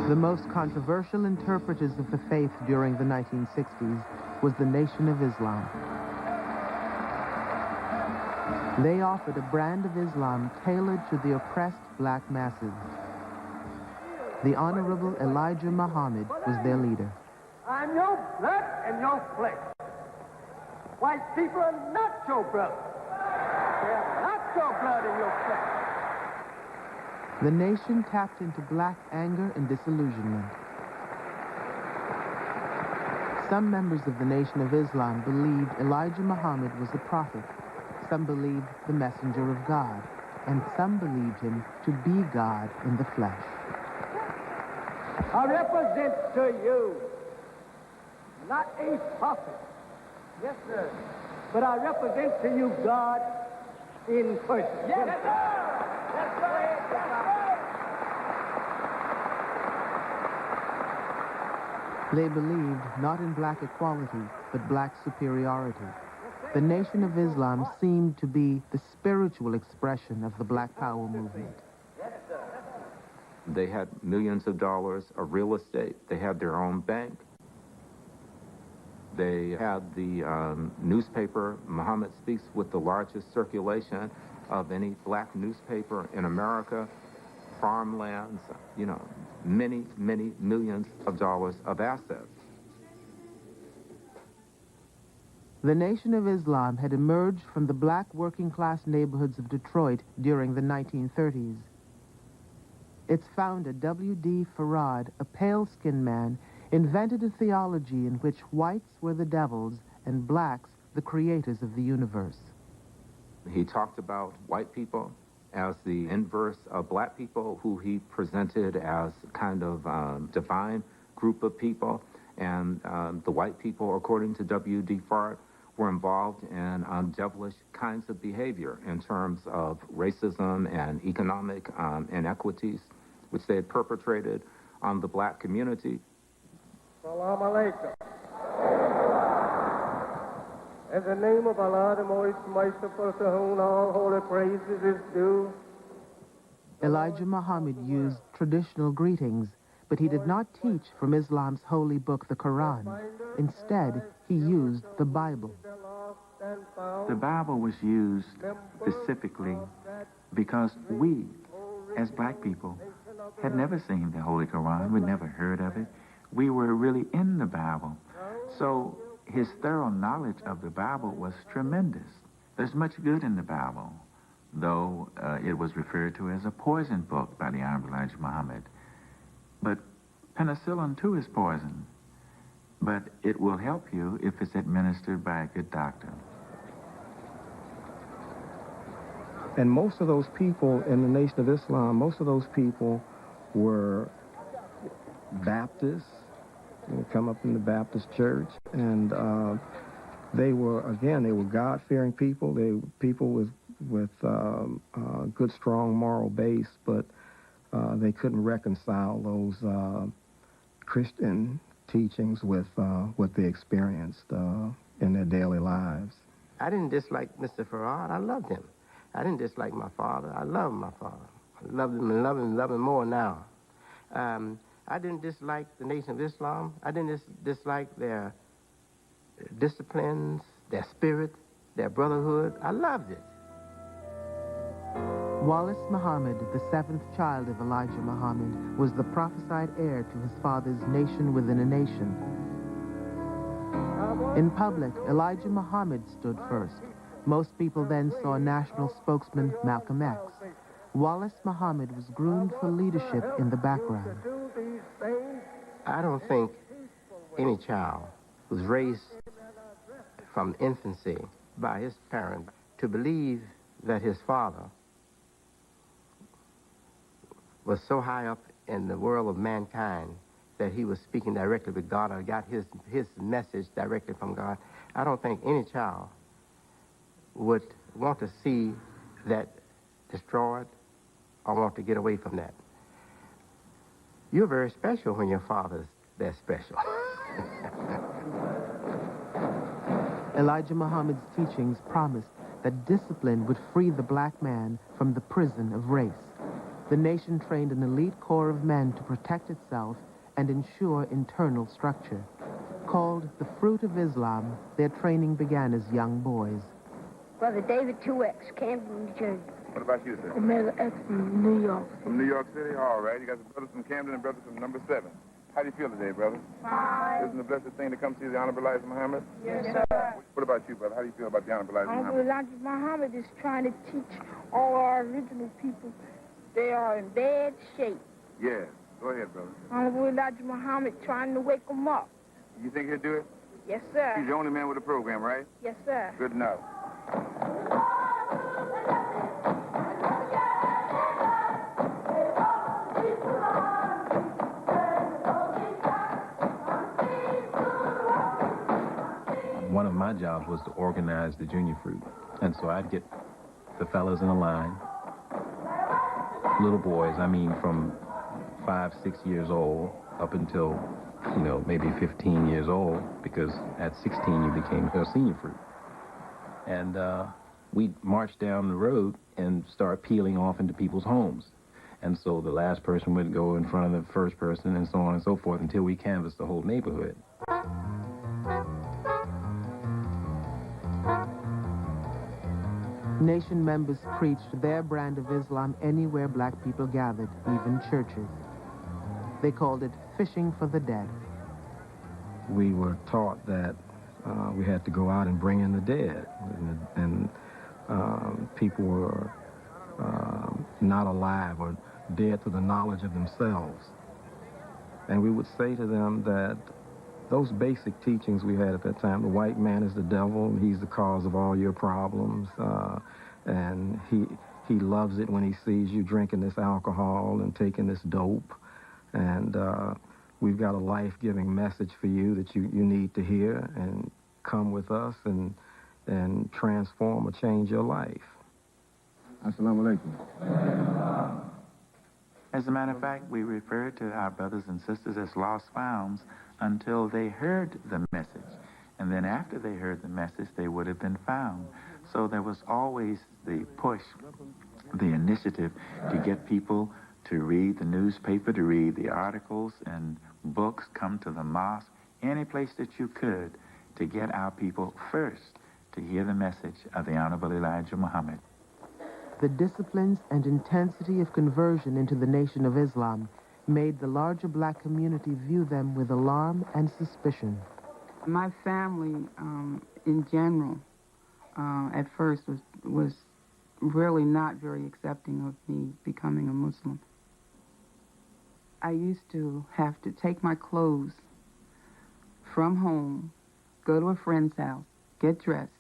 The most controversial interpreters of the faith during the 1960s was the Nation of Islam. They offered a brand of Islam tailored to the oppressed black masses. The Honorable Elijah Muhammad was their leader. I'm your blood and your flesh. White people are not your blood. They're not your blood and your flesh. The nation tapped into black anger and disillusionment. Some members of the Nation of Islam believed Elijah Muhammad was a prophet. Some believed the messenger of God, and some believed him to be God in the flesh. I represent to you not a prophet, yes, sir, but I represent to you God in person. Yes, sir. Yes, sir. They believed not in black equality, but black superiority. The Nation of Islam seemed to be the spiritual expression of the Black Power movement. They had millions of dollars of real estate. They had their own bank. They had the newspaper, Muhammad Speaks, with the largest circulation of any black newspaper in America. Farmlands, you know, many, many millions of dollars of assets. The Nation of Islam had emerged from the black working-class neighborhoods of Detroit during the 1930s. Its founder, W.D. Farad, a pale-skinned man, invented a theology in which whites were the devils and blacks the creators of the universe. He talked about white people as the inverse of black people, who he presented as kind of divine group of people. And the white people, according to W.D. Farad, were involved in devilish kinds of behavior in terms of racism and economic inequities, which they had perpetrated on the black community. Salam alaikum. In the name of Allah, the most merciful, to whom all holy praises is due. Elijah Muhammad used traditional greetings, but he did not teach from Islam's holy book, the Quran. Instead, he used the Bible. The Bible was used specifically because we, as black people, had never seen the Holy Quran. We'd never heard of it. We were really in the Bible. So his thorough knowledge of the Bible was tremendous. There's much good in the Bible, though it was referred to as a poison book by the Honorable Elijah Muhammad. But penicillin, too, is poison. But it will help you if it's administered by a good doctor. And most of those people in the Nation of Islam, most of those people were Baptists. They would come up in the Baptist church, and they were God-fearing people. They were people with good, strong moral base, but they couldn't reconcile those Christian teachings with what they experienced in their daily lives. I didn't dislike Mr. Farad. I loved him. I didn't dislike my father. I loved my father. I loved him and love him more now. I didn't dislike the Nation of Islam. I didn't dislike their disciplines, their spirit, their brotherhood. I loved it. Wallace Muhammad, the seventh child of Elijah Muhammad, was the prophesied heir to his father's nation within a nation. In public, Elijah Muhammad stood first. Most people then saw national spokesman Malcolm X. Wallace Muhammad was groomed for leadership in the background. I don't think any child was raised from infancy by his parent to believe that his father was so high up in the world of mankind that he was speaking directly with God or got his message directly from God. I don't think any child would want to see that destroyed or want to get away from that. You're very special when your father's that special. Elijah Muhammad's teachings promised that discipline would free the black man from the prison of race. The nation trained an elite corps of men to protect itself and ensure internal structure. Called the Fruit of Islam, their training began as young boys. Brother David 2X, Camden, New Jersey. What about you, sir? Omega X from New York. From New York City? All right. You got some brothers from Camden and brothers from number 7. How do you feel today, brother? Fine. Isn't it a blessed thing to come see the Honorable Elijah Muhammad? Yes, sir. What about you, brother? How do you feel about the Honorable Elijah Honorable Muhammad? Elijah Muhammad is trying to teach all our original people they are in bad shape. Yeah. Go ahead, brother. Honorable Elijah Muhammad trying to wake them up. You think he'll do it? Yes, sir. He's the only man with a program, right? Yes, sir. Good enough. One of my jobs was to organize the junior fruit. And so I'd get the fellas in a line, little boys, I mean from 5, 6 years old up until, maybe 15 years old, because at 16 you became a senior fruit. And we'd march down the road and start peeling off into people's homes. And so the last person would go in front of the first person and so on and so forth until we canvassed the whole neighborhood. Nation members preached their brand of Islam anywhere black people gathered, even churches. They called it fishing for the dead. We were taught that we had to go out and bring in the dead, and people were not alive or dead to the knowledge of themselves. And we would say to them that those basic teachings we had at that time, the white man is the devil, and he's the cause of all your problems, and he loves it when he sees you drinking this alcohol and taking this dope, and we've got a life-giving message for you that you need to hear, and come with us and transform or change your life. Assalamu alaikum. As a matter of fact, we refer to our brothers and sisters as lost founds until they heard the message. And then after they heard the message, they would have been found. So there was always the push, the initiative to get people to read the newspaper, to read the articles and books, come to the mosque, any place that you could, to get our people first to hear the message of the Honorable Elijah Muhammad. The disciplines and intensity of conversion into the Nation of Islam made the larger black community view them with alarm and suspicion. My family, in general, at first was really not very accepting of me becoming a Muslim. I used to have to take my clothes from home, go to a friend's house, get dressed,